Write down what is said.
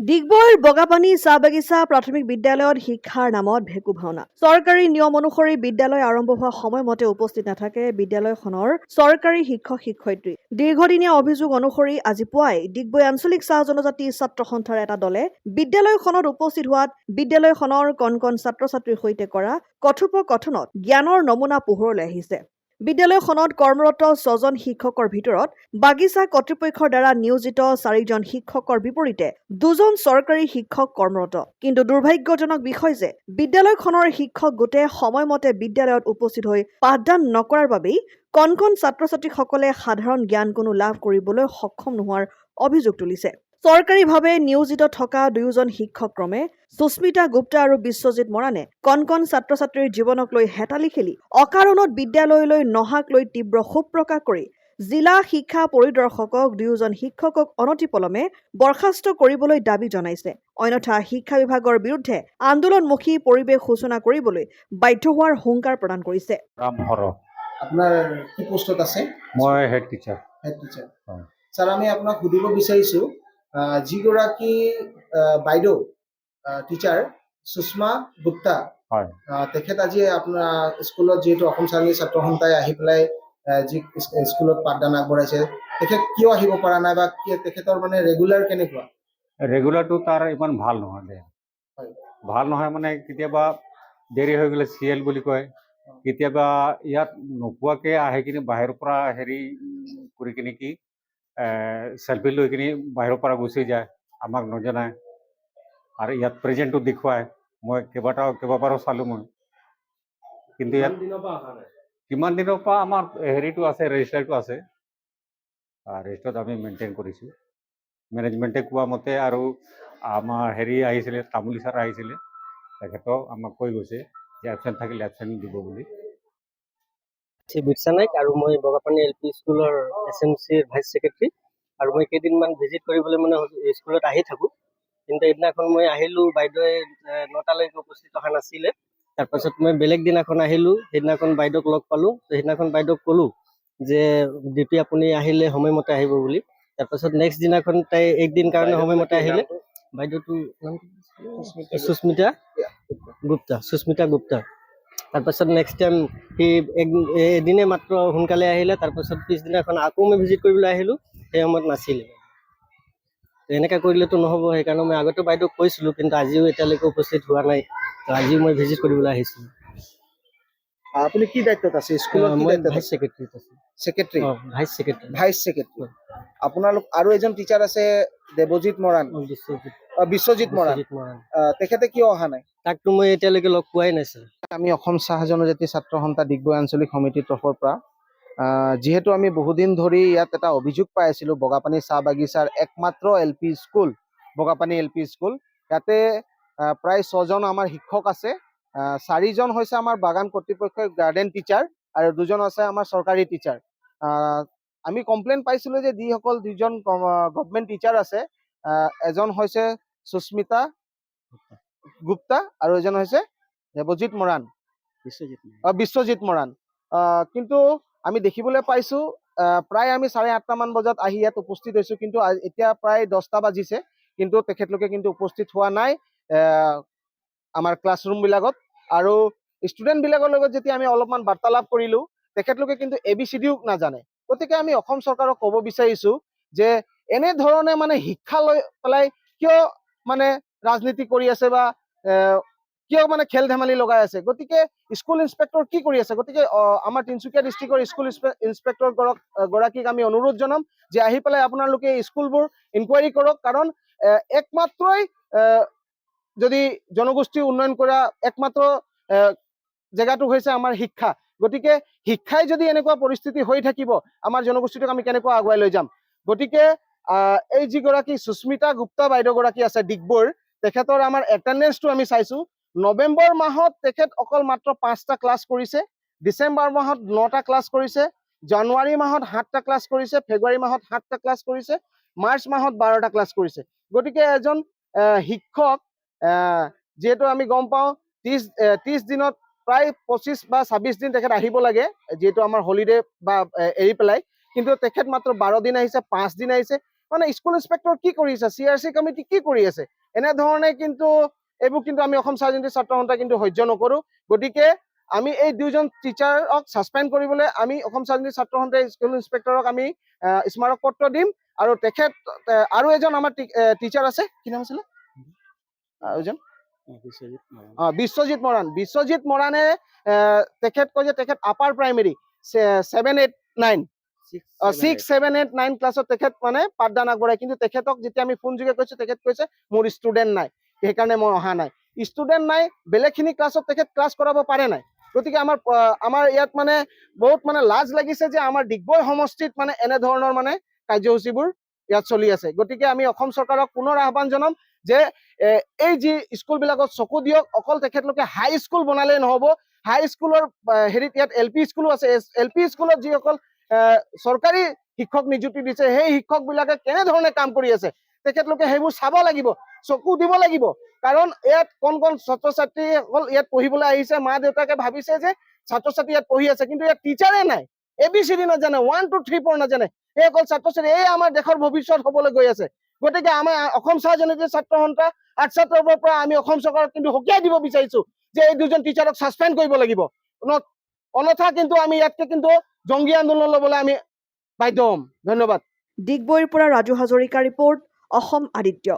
ডিগবৈৰ বগাপানী চাহ বাগিচা প্ৰাথমিক বিদ্যালয়ত শিক্ষাৰ নামত ভেকু ভাওনা। চৰকাৰী নিয়ম অনুসৰি বিদ্যালয় আৰম্ভ হোৱা সময়মতে উপস্থিত নাথাকে বিদ্যালয়খনৰ চৰকাৰী শিক্ষক-শিক্ষয়িত্ৰী। দীৰ্ঘদিনীয়া অভিযোগ অনুসৰি আজি পুৱাই ডিগবৈ আঞ্চলিক চাহ জনজাতি ছাত্ৰ সন্থাৰ এটা দলে বিদ্যালয়খনত উপস্থিত হোৱাত বিদ্যালয়খনৰ কণ কণ ছাত্ৰ-ছাত্ৰীৰ সৈতে কৰা কথোপকথনত জ্ঞানৰ নমুনা পোহৰলৈ আহিছে। বিদ্যালয়খনত কৰ্মৰত ৬জন শিক্ষকৰ ভিতৰত বাগিচা কৰ্তৃপক্ষৰ দ্বাৰা নিয়োজিত ৪জন শিক্ষকৰ বিপৰীতে ২জন চৰকাৰী শিক্ষক কৰ্মৰত। কিন্তু দুৰ্ভাগ্যজনক বিষয় যে বিদ্যালয়খনৰ শিক্ষক গোটে সময়মতে বিদ্যালয়ত উপস্থিত হৈ পাঠদান নকৰাৰ বাবেই কণ কণ ছাত্ৰ-ছাত্ৰীসকলে সাধাৰণ জ্ঞান কোনো লাভ কৰিবলৈ সক্ষম নোহোৱাৰ অভিযোগ তুলিছে। চৰকাৰীভাৱে নিয়োজিত থকা দুয়োজন শিক্ষক ক্ৰমে সুস্মিতা গুপ্তা আৰু বিশ্বজিৎ মৰাণে কণ কণ ছাত্ৰ-ছাত্ৰীৰ জীৱনক লৈ হেতালি খেলি অকাৰণত বিদ্যালয়লৈ নহাক লৈ তীব্ৰ ক্ষোভ প্ৰকাশ কৰি জিলা শিক্ষা পৰিদৰ্শকক দুয়োজন শিক্ষকক অনতিপলমে বৰ্খাস্ত কৰিবলৈ দাবী জনাইছে। অন্যথা শিক্ষা বিভাগৰ বিৰুদ্ধে আন্দোলনমুখী পৰিৱেশ সূচনা কৰিবলৈ বাধ্য হোৱাৰ হুংকাৰ প্ৰদান কৰিছে। আপোনাৰ কি পোষ্টত আছে? মই হেড টিচাৰ। স্যাৰ, আমি আপোনাক সুধিব বিচাৰিছোঁ, যিগৰাকী বাইদেউ টিচাৰ সুষমা গুপ্তা, তেখেত আজি আপোনাৰ স্কুলত যিহেতু অসম ছাত্ৰী ছাত্ৰ সন্থাই আহি পেলাই যি স্কুলত পাঠদান আগবঢ়াইছে, তেখেত কিয় আহিব পৰা নাই বা তেখেতৰ মানে ৰেগুলাৰ কেনেকুৱা? ৰেগুলাৰটো তাৰ ইমান ভাল নহয় দে। ভাল নহয় মানে কেতিয়াবা দেৰি হৈ গ'লে চিএল বুলি কয়, কেতিয়াবা ইয়াত নোপোৱাকৈ আহি কিনে বাহিৰৰ পৰা হেৰি কৰি কিনে কি চেল্ফি লৈ কিনে বাহিৰৰ পৰা গুচি যায়, আমাক নজনায়। আৰু ইয়াত প্ৰেজেণ্টটো দেখুৱায়। মই কেইবাবাৰো চালোঁ মই, কিন্তু ইয়াত কিমান দিনৰ পৰা আমাৰ হেৰিটো আছে, ৰেজিষ্টাৰটো আছে, ৰেজিষ্টাৰত আমি মেইনটেইন কৰিছোঁ। মেনেজমেণ্টে কোৱা মতে আৰু আমাৰ হেৰি আহিছিলে, তামুলী ছাৰ আহিছিলে, তেখেতক আমাক কৈ গৈছে যে এবচেণ্ট থাকিলে এবচেণ্ট দিব বুলি। বিৰছা নাইক আৰু মই বগাপানী LP স্কুলৰ SMCৰ ভাইচ ছেক্ৰেটাৰী। আৰু মই কেইদিনমান ভিজিট কৰিবলৈ মানে স্কুলত আহি থাকোঁ। কিন্তু এইদিনাখন মই আহিলোঁ, বাইদেৱে 9টালৈকে উপস্থিত অহা নাছিলে। তাৰপাছত মই বেলেগ দিনাখন আহিলোঁ, সেইদিনাখন বাইদেউক লগ পালোঁ। সেইদিনাখন বাইদেউক ক'লোঁ যে ডিউটি আপুনি আহিলে সময়মতে আহিব বুলি। তাৰপাছত নেক্সট দিনাখন তাই একদিন কাৰণে সময়মতে আহিলে। বাইদেউটো সুস্মিতা গুপ্তা। তাৰপাছত নেক্সট টাইম সি এদিনে মাত্ৰ সোনকালে আহিলে। তাৰপাছত পিছদিনাখন আকৌ মই ভিজিট কৰিবলৈ আহিলোঁ, সেই সময়ত নাছিলে। এনেকৈ কৰিলেতো নহ'ব, সেইকাৰণে মই আগতে বাইদেউক কৈছিলোঁ, কিন্তু আজিও এতিয়ালৈকে উপস্থিত হোৱা নাই। আজিও মই ভিজিট কৰিবলৈ আহিছিলোঁ। আপুনি কি দায়িত্বত আছে স্কুলত? মই ভাইচ ছেক্ৰেটাৰীত আছোঁ। ছেক্ৰেটাৰী? Vice secretary. আপোনালোক আৰু এজন টিচাৰ আছে দেৱজিৎ মৰাণ, বিশ্বজিৎ মৰাণ, তেখেতে কিয় অহা নাই? তাকতো মই এতিয়ালৈকে লগ পোৱাই নাই স্যাৰ। আমি অসম চাহ জনজাতি ছাত্ৰ সন্থা ডিগবৈ আঞ্চলিক সমিতিৰ তৰফৰ পৰা যিহেতু আমি বহুদিন ধৰি ইয়াত এটা অভিযোগ পাই আছিলোঁ, বগাপানী চাহ বাগিচাৰ একমাত্ৰ LP school Bogapani LP school, ইয়াতে প্ৰায় 6জন আমাৰ শিক্ষক আছে। 4জন হৈছে আমাৰ বাগান কৰ্তৃপক্ষৰ গাৰ্ডেন টিচাৰ আৰু 2জন আছে আমাৰ চৰকাৰী টিচাৰ। আমি কমপ্লেইন পাইছিলোঁ যে যিসকল 2জন গভৰ্ণমেণ্ট টিচাৰ আছে, এজন হৈছে সুস্মিতা গুপ্তা আৰু এজন হৈছে দেৱজিৎ মৰাণ, বিশ্বজিৎ মৰাণ। কিন্তু আমি দেখিবলৈ পাইছোঁ প্ৰায় আমি 8:30মান বজাত আহি ইয়াত উপস্থিত হৈছোঁ, কিন্তু এতিয়া প্ৰায় 10টা বাজিছে, কিন্তু তেখেতলোকে কিন্তু উপস্থিত হোৱা নাই আমাৰ ক্লাছৰুমবিলাকত। আৰু ষ্টুডেণ্টবিলাকৰ লগত যেতিয়া আমি অলপমান বাৰ্তালাপ কৰিলোঁ, তেখেতলোকে কিন্তু ABCDও নাজানে। গতিকে আমি অসম চৰকাৰক ক'ব বিচাৰিছোঁ যে এনেধৰণে মানে শিক্ষা লৈ পেলাই কিয় মানে ৰাজনীতি কৰি আছে বা কিয় মানে খেল ধেমালি লগাই আছে। গতিকে স্কুল ইন্সপেক্টৰ কি কৰি আছে? গতিকে আমাৰ তিনিচুকীয়া ডিষ্ট্ৰিক্টৰ স্কুল ইন্সপেক্টৰ গৰাকীক আমি অনুৰোধ জনাম যে আহি পেলাই আপোনালোকে স্কুলবোৰ ইনকুৱাৰী কৰক, কাৰণ একমাত্ৰই যদি জনগোষ্ঠী উন্নয়ন কৰা একমাত্ৰ জেগাটো হৈছে আমাৰ শিক্ষা। গতিকে শিক্ষাই যদি এনেকুৱা পৰিস্থিতি হৈ থাকিব, আমাৰ জনগোষ্ঠীটোক আমি কেনেকুৱা আগুৱাই লৈ যাম? গতিকে এই যিগৰাকী সুস্মিতা গুপ্তা বাইদেউগৰাকী আছে ডিগবৈৰ, তেখেতৰ আমাৰ এটেণ্ডেঞ্চটো আমি চাইছোঁ। নৱেম্বৰ মাহত তেখেত অকল মাত্ৰ 5টা ক্লাছ কৰিছে, ডিচেম্বৰ মাহত 9টা ক্লাছ কৰিছে, জানুৱাৰী মাহত 7টা ক্লাছ কৰিছে, ফেব্ৰুৱাৰী মাহত 7টা ক্লাছ কৰিছে, মাৰ্চ মাহত 12টা ক্লাছ কৰিছে। গতিকে এজন শিক্ষক যিহেতু আমি গম পাওঁ 30 দিনত প্ৰায় 25 বা 26 দিন তেখেত আহিব লাগে, যিহেতু আমাৰ হলিডে বা এৰি পেলাই, কিন্তু তেখেত মাত্ৰ 12 দিন আহিছে, 5 দিন আহিছে। মানে স্কুল ইন্সপেক্টৰ কি কৰি আছে, CRC কমিটি কি কৰি আছে, এনেধৰণে কিন্তু এইবোৰ কিন্তু আমি অসম ৰাজনীতি ছাত্ৰ সন্থা কিন্তু সহ্য নকৰো। গতিকে আমি এই দুজন টিচাৰক ছাছপেণ্ড কৰিবলৈ আমি অসম ৰাজনীতি ছাত্ৰ সন্থাই স্কুল ইন্সপেক্টৰক আমি স্মাৰক পত্ৰ দিম। আৰু তেখেত আৰু এজন আমাৰ টিচাৰ আছে, কি নাম আছিলে এজন, বিশ্বজিৎ মৰাণ। বিশ্বজিৎ মৰাণে তেখেত কয় যে তেখেত আপাৰ প্ৰাইমেৰী 7, 8, 9 6, 7, 8, 9 ক্লাছত তেখেত মানে পাঠদান আগবঢ়ায়। কিন্তু তেখেতক যেতিয়া আমি ফোন যোগে কৈছো, তেখেত কৈছে মোৰ ষ্টুডেণ্ট নাই, সেইকাৰণে মই অহা নাই। ষ্টুডেণ্ট নাই, বেলেগখিনি ক্লাছত তেখেত ক্লাছ কৰাব পাৰে নাই। গতিকে আমাৰ ইয়াত মানে বহুত মানে লাজ লাগিছে যে আমাৰ ডিগবৈ সমষ্টিত মানে এনেধৰণৰ মানে কাৰ্যসূচীবোৰ ইয়াত চলি আছে। গতিকে আমি অসম চৰকাৰক পুনৰ আহ্বান জনাম যে এই যি স্কুলবিলাকত চকু দিয়ক। অকল তেখেতলোকে হাই স্কুল বনালেই নহ'ব, হাই স্কুলৰ হেৰিত ইয়াত LP স্কুলো আছে। LP স্কুলত যিসকল চৰকাৰী শিক্ষক নিযুক্তি দিছে, সেই শিক্ষকবিলাকে কেনেধৰণে কাম কৰি আছে তেখেতলোকে সেইবোৰ চাব লাগিব, চকু দিব লাগিব। কাৰণ ইয়াত কণ ছাত্ৰ ছাত্ৰীসকল ইয়াত পঢ়িবলৈ আহিছে, মা দেউতাকে ভাবিছে যে ছাত্ৰ ছাত্ৰী ইয়াত পঢ়ি আছে, কিন্তু ইয়াত টিচাৰে নাই, ABCD নাজানে, 1, 2, 3, 4 নাজানে। এই অকল ছাত্ৰ ছাত্ৰী, এই আমাৰ দেশৰ ভৱিষ্যত হ'বলৈ গৈ আছে। গতিকে আমাৰ অসম ৰাজনীতি ছাত্ৰ সন্থা আৰ্টছৰ তৰফৰ পৰা আমি অসম চৰকাৰক কিন্তু সকীয়াই দিব বিচাৰিছো যে এই দুজন টিচাৰক ছাছপেণ্ড কৰিব লাগিব, অন্যথা কিন্তু আমি ইয়াতকে কিন্তু জংগী আন্দোলন ল'বলৈ আমি বাধ্য হ'ম। ধন্যবাদ। ডিগবৈৰ পৰা ৰাজু হাজৰিকা ৰিপৰ্ট, অসম আদিত্য।